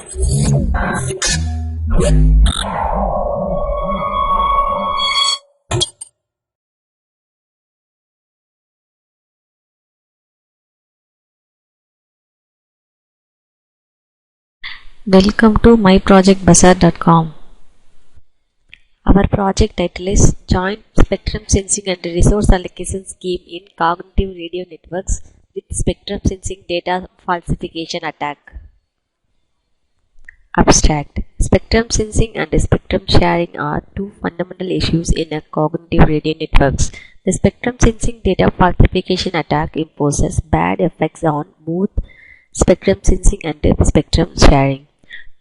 Welcome to myprojectbazaar.com. Our project title is Joint Spectrum Sensing and Resource Allocation Scheme in Cognitive Radio Networks with Spectrum Sensing Data Falsification Attack. Abstract. Spectrum sensing and spectrum sharing are two fundamental issues in a cognitive radio networks. The spectrum sensing data falsification attack imposes bad effects on both spectrum sensing and spectrum sharing.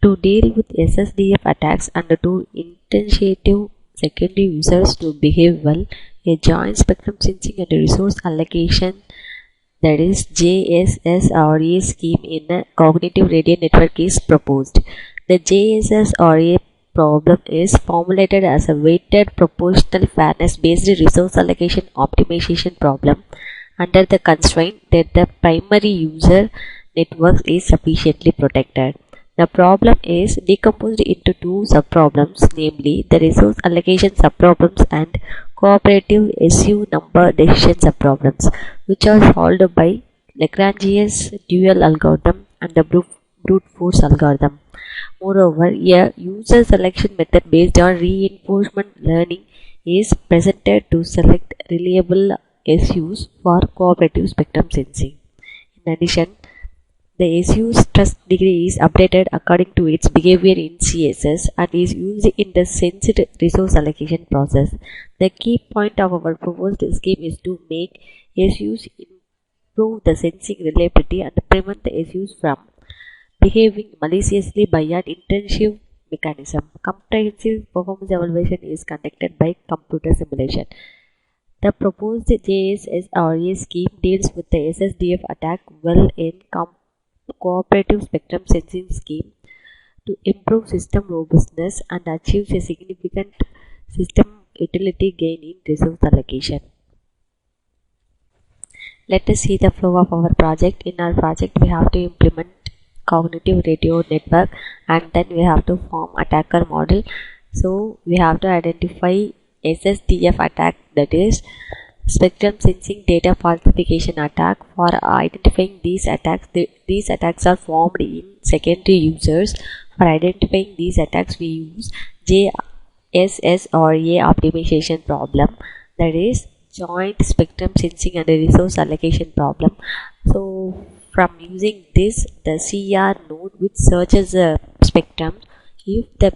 To deal with SSDF attacks and to intensify secondary users to behave well, a joint spectrum sensing and resource allocation, that is JSSRA scheme in a cognitive radio network is proposed. The JSSRA problem is formulated as a weighted proportional fairness based resource allocation optimization problem under the constraint that the primary user network is sufficiently protected. The problem is decomposed into two subproblems, namely the resource allocation subproblems and cooperative SU number decision subproblems, which are solved by Lagrange's dual algorithm and the brute force algorithm. Moreover, a user selection method based on reinforcement learning is presented to select reliable SUs for cooperative spectrum sensing. In addition, the SU's trust degree is updated according to its behavior in CSS and is used in the sensed resource allocation process. The key point of our proposed scheme is to make SUs improve the sensing reliability and prevent the SUs from behaving maliciously by an intensive mechanism. Comprehensive performance evaluation is conducted by computer simulation. The proposed JSSRA scheme deals with the SSDF attack well in cooperative spectrum sensing scheme to improve system robustness and achieves a significant system utility gain in resource allocation. Let us see the flow of our project. In our project, we have to implement cognitive radio network and then we have to form attacker model. So we have to identify SSDF attack, that is spectrum sensing data falsification attack. For identifying these attacks, these attacks are formed in secondary users. For identifying these attacks, we use JSSRA optimization problem, that is joint spectrum sensing and resource allocation problem. So from using this, the CR node which searches the spectrum, if the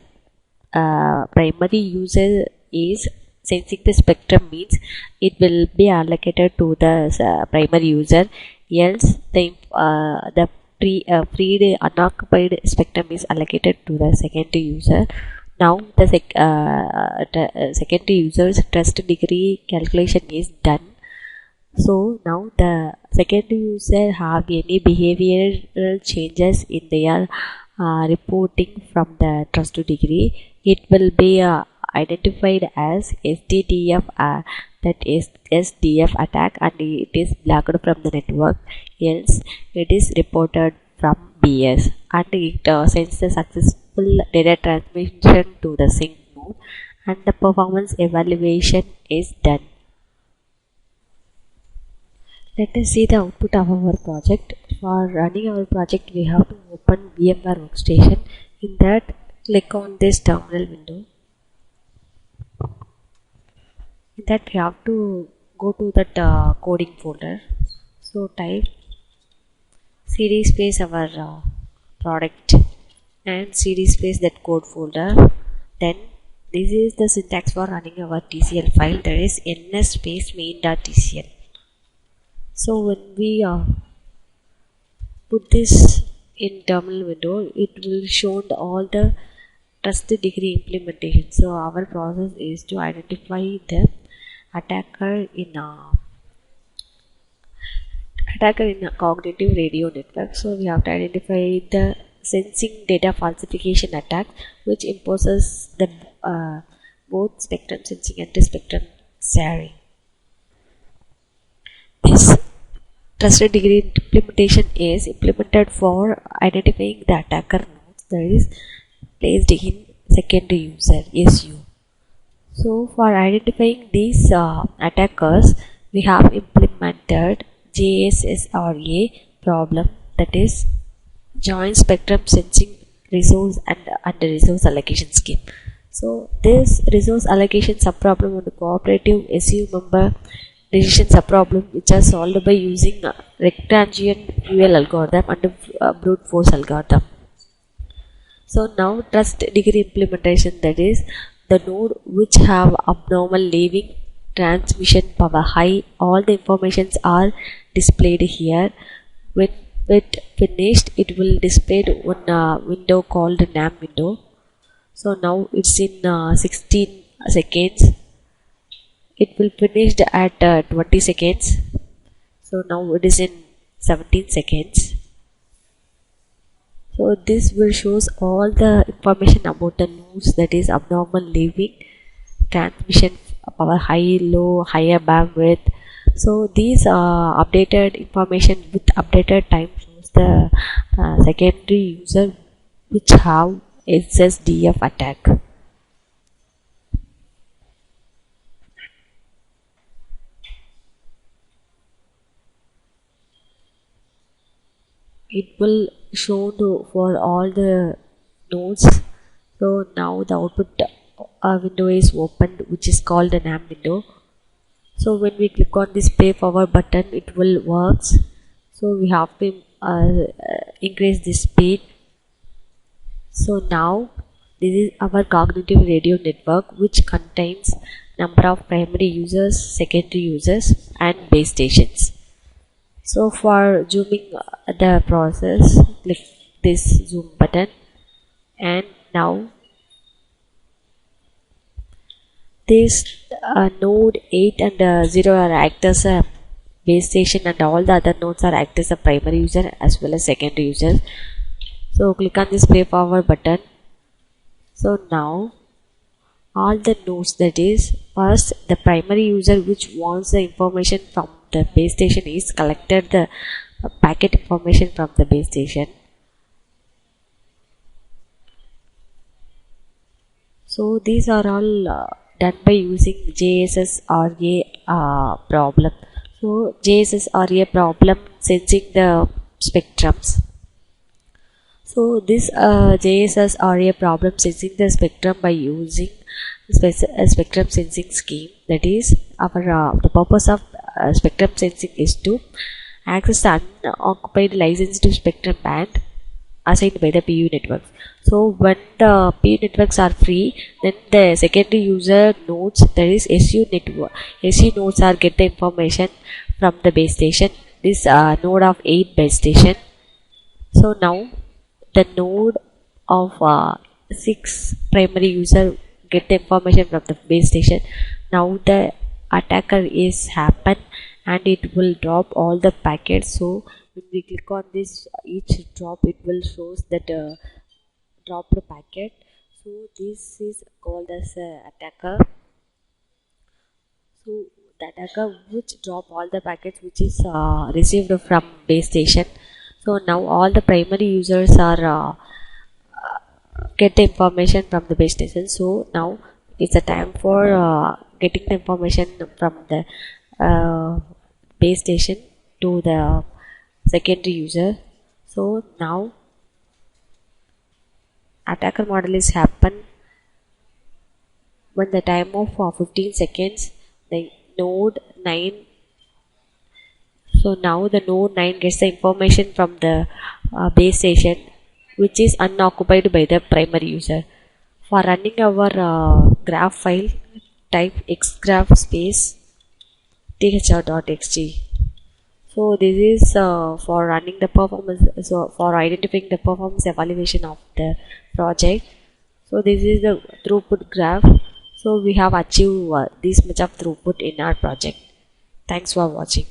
primary user is sensing the spectrum, means it will be allocated to the primary user, else the freed unoccupied spectrum is allocated to the secondary user. Now the secondary user's trust degree calculation is done. So now the secondary user have any behavioral changes in their reporting from the trust degree, it will be identified as SDF, that is SDF attack, and it is blocked from the network, else it is reported from BS and it sends the successful data transmission to the sync node and the performance evaluation is done. Let us see the output of our project. For running our project, we have to open VMware workstation. In that, click on this terminal window. In that, we have to go to that coding folder. So type cd space our product and cd space that code folder. Then this is the syntax for running our TCL file, that is ns space main.tcl. So when we put this in terminal window, it will show all the trust degree implementation. So our process is to identify the attacker in a cognitive radio network. So we have to identify the sensing data falsification attack, which imposes the both spectrum sensing and spectrum sharing. This trusted degree implementation is implemented for identifying the attacker nodes. that is placed in secondary user SU. So for identifying these attackers, we have implemented JSSRA problem, that is Joint Spectrum Sensing Resource and the Resource Allocation Scheme. So this resource allocation subproblem on the cooperative SU member decision subproblem, which are solved by using rectangular dual algorithm and brute force algorithm. So now trust degree implementation, that is the node which have abnormal leaving transmission power high, all the informations are displayed here. When it finished, it will display one window called NAM window. So now it's in 16 seconds. It will finish at 20 seconds. So now it is in 17 seconds. So this will shows all the information about the nodes, that is abnormal leaving, transmission power high, low, higher bandwidth. So these updated information with updated time shows the secondary user which have SSDF attack. It will show for all the nodes. So now the output window is opened, which is called the NAM window. So when we click on this play forward button, it will works. So we have to increase the speed. So now this is our cognitive radio network, which contains number of primary users, secondary users and base stations. So for zooming the process, click this zoom button, and now this node 8 and 0 are act as a base station, and all the other nodes are act as a primary user as well as secondary users. So click on this play forward button. So now all the nodes, that is first the primary user which wants the information from the base station is collected the packet information from the base station. So these are all done by using JSSRA problem. So JSSRA problem sensing the spectrums. So this JSSRA problem sensing the spectrum by using spectrum sensing scheme, that is our the purpose of spectrum sensing is to access the unoccupied licensed spectrum band assigned by the PU networks. So when the PU networks are free, then the secondary user nodes, that is SU nodes are get the information from the base station. This node of 8 base station. So now the node of 6 primary user get the information from the base station. Now the attacker is happen and it will drop all the packets. So when we click on this, each drop it will shows that dropped packet. So this is called as attacker. So the attacker which drop all the packets which is received from base station. So now all the primary users are get the information from the base station. So now it's a time for getting the information from the base station to the secondary user. So now attacker model is happen when the time of 15 seconds, the node 9. So now the node 9 gets the information from the base station which is unoccupied by the primary user. For running our graph file, type xgraph space thr.txt. So this is for running the performance, so for identifying the performance evaluation of the project. So this is the throughput graph. So we have achieved this much of throughput in our project. Thanks for watching.